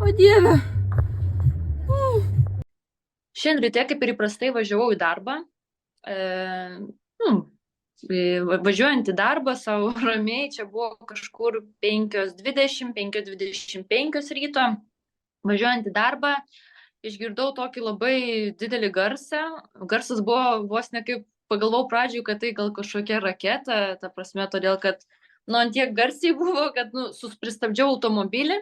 O Dieve. Šiandien ryte, kaip ir įprastai, važiavau į darbą. E, nu, važiuojant į darbą savo ramiai, čia buvo kažkur 5:20, 5:25 ryto. Važiuojant į darbą, išgirdau tokį labai didelį garsą. Garsas buvo vos ne kaip pagalvojau pradžioj, kad tai gal kažkokia raketa, ta prasme, todėl kad, nu, ant tiek garsiai buvo, kad, nu, pristabdžiau automobilį.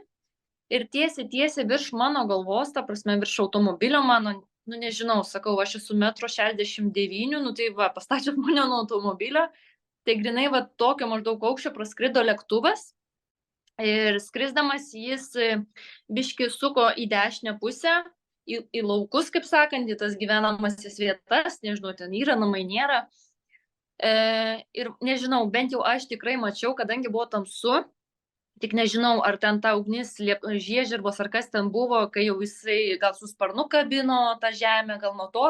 Ir tiesiai virš mano galvos, ta prasme, virš automobilio mano, nu nežinau, sakau, aš esu 1,69 m, nu tai va, pastačius mane nuo automobilio, tai grinai va tokio maždaug aukščio praskrido lėktuvas ir skrisdamas jis biški suko į dešinę pusę, į laukus, kaip sakant, į tas gyvenamasis vietas, nežinau, ten yra namai, nėra. Ir nežinau, bent jau aš tikrai mačiau, kadangi buvo tamsu. Tik nežinau, ar ten ta ugnis žiežirbos, ar kas ten buvo, kai jau jisai gal su sparnu kabino tą žemę, gal nuo to,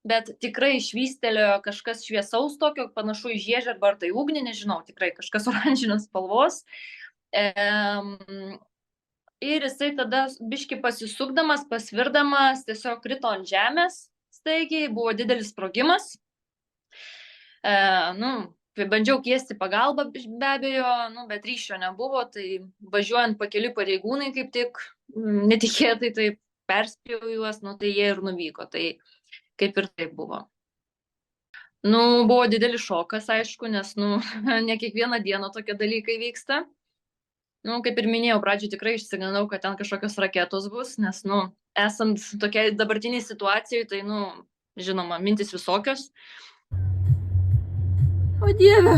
bet tikrai švystelėjo kažkas šviesaus tokio, panašu į žiežirbą ar tai ugnį, nežinau, tikrai kažkas oranžinės spalvos. Ir jisai tada biški pasisukdamas, pasvirdamas, tiesiog krito ant žemės staigiai, buvo didelis sprogimas. Nu, bandžiau kviesti pagalbą be abejo, nu, bet ryšio nebuvo, tai važiuojant pakeliui pareigūnai kaip tik netikėtai taip perspėjau juos, nu, tai jie ir nuvyko, tai kaip ir taip buvo. Nu, buvo didelis šokas, aišku, nes, nu, ne kiekvieną dieną tokie dalykai vyksta. Nu, kaip ir minėjau, pradžioje tikrai išsigandau, kad ten kažkokios raketos bus, nes, nu, esant tokiai dabartiniai situacijai, tai, nu, žinoma, mintis visokios. O Dieve.